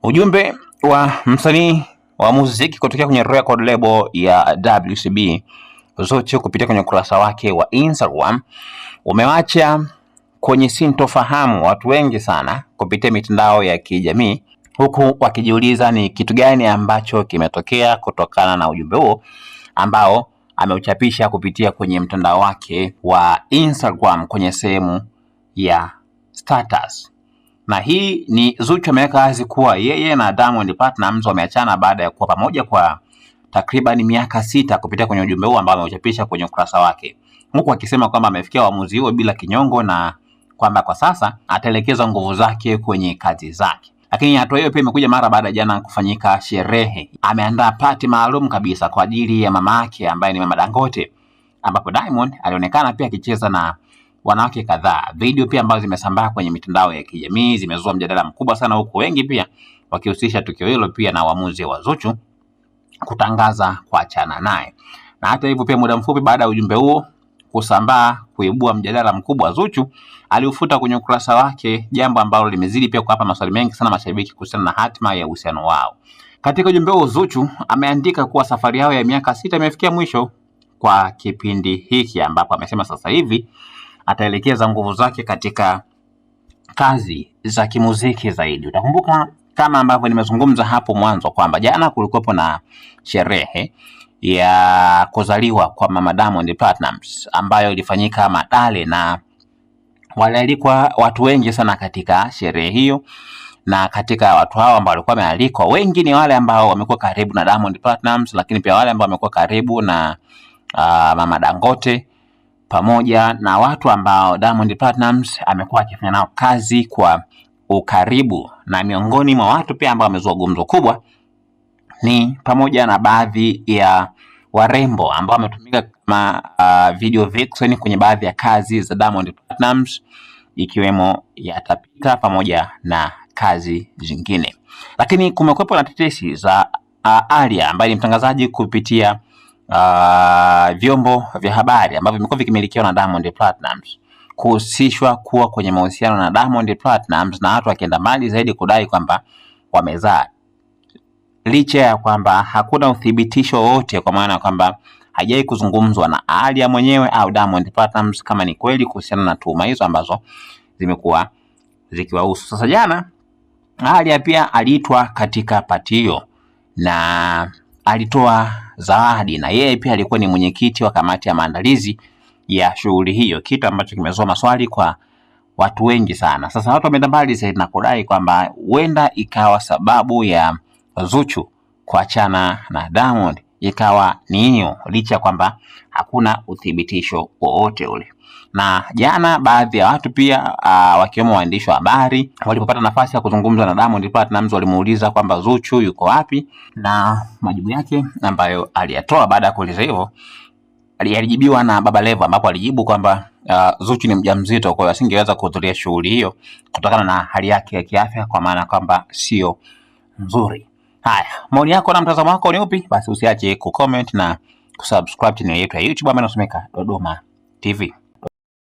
Ujumbe wa msanii wa muziki kutokea kwenye record label ya WCB Zuchu kupitia kwenye ukurasa wake wa Instagram umewacha kwenye sintofahamu watu wengi sana kupitia mitandao ya kijamii, huku wakijiuliza ni kitu gani ambacho kimetokea kutokana na ujumbe huo ambao ameuchapisha kupitia kwenye mtandao wake wa Instagram kwenye sehemu ya status. Na hii ni Zuchu ameweka wazi kuwa yeye na Diamond Platnumz wameachana baada ya kuwa pamoja kwa takriban miaka 6 kupitia kwenye ujumbe huu ambao ameuchapisha kwenye ukurasa wake, huku akisema kwamba amefikia uamuzi huo bila kinyongo na kwamba kwa sasa ataelekeza nguvu zake kwenye kazi zake. Lakini hatua hiyo pia imekuja mara baada jana kufanyika sherehe. Ameandaa party maalum kabisa kwa ajili ya mama yake ambaye ni Mama Dangote, ambapo Diamond alionekana pia akicheza na wanawake kadhaa. Video pia ambazo zimesambaa kwenye mitandao ya kijamii zimezua mjadala mkubwa sana, huku wengi pia wakihusisha tukio hilo pia na uamuzi wa Zuchu kutangaza kuachana naye. Na hata hivyo pia muda mfupi baada ya ujumbe huo kusambaa kuibua mjadala mkubwa, Zuchu aliufuta kwenye ukurasa wake, jambo ambalo limezidi pia kuwapa maswali mengi sana mashabiki kuhusiana na hatima ya uhusiano wao. Katika ujumbe huo Zuchu ameandika kuwa safari yao ya miaka 6 imefikia mwisho kwa kipindi hiki, ambapo amesema sasa hivi ataelekeza nguvu zake katika kazi za kimuziki zaidi. Utakumbuka kama ambavyo nimezungumza hapo mwanzo kwamba jana kulikuwa na sherehe ya kuzaliwa kwa Mama Diamond Platnumz ambayo ilifanyika Madale, na walialikwa watu wengi sana katika sherehe hiyo. Na katika watu hao ambao walikuwa wamealikwa, wengi ni wale ambao wamekuwa karibu na Diamond Platnumz, lakini pia wale ambao wamekuwa karibu na Mama Dangote, pamoja na watu ambao Diamond Platnumz amekuwa akifanya nao kazi kwa ukaribu. Na miongoni mwa watu pia ambao wamezua gumzo kubwa ni pamoja na baadhi ya warembo ambao wametumika kama video vixen kwenye baadhi ya kazi za Diamond Platnumz, ikiwemo ya Tapita pamoja na kazi zingine. Lakini kumekuwepo na tetesi za Alia ambaye ni mtangazaji kupitia vyombo vya habari ambavyo vimekuwa vikimilikiwa na Diamond Platnumz kuhusishwa kuwa kwenye mahusiano na Diamond Platnumz, na watu wakienda mbali zaidi kudai kwamba wamezaa, licha ya kwamba hakuna uthibitisho wote, kwa maana kwamba hajai kuzungumzwa na Alia mwenyewe au Diamond Platnumz kama ni kweli kuhusiana na tuhuma hizo ambazo zimekuwa zikiwahusu. Sasa jana Alia pia aliitwa katika pati hiyo na alitoa zawadi, na yeye pia alikuwa ni mwenyekiti wa kamati ya maandalizi ya shughuli hiyo, kitu ambacho kimezua maswali kwa watu wengi sana. Sasa watu wameenda mbali zaidi na kudai kwamba huenda ikawa sababu ya Zuchu kuachana na Diamond ikawa ni hiyo, licha kwamba hakuna uthibitisho wowote ule. Na jana baadhi ya watu pia wakiwemo waandishi wa habari walipopata nafasi ya kuzungumza na Diamond Platnumz walimuuliza kwamba Zuchu yuko wapi, na majibu yake ambayo aliyatoa baada ya kuuliza hivyo alijibiwa na Baba Levo, ambapo alijibu kwamba Zuchu ni mjamzito, kwa hiyo asingeweza kuhudhuria shughuli hiyo kutokana na hali yake ya kiafya, kwa maana kwamba sio nzuri. Haya, maoni yako na mtazamo wako ni upi? Basi usiache kucomment na kusubscribe channel yetu ya YouTube ambayo inasomeka Dodoma TV.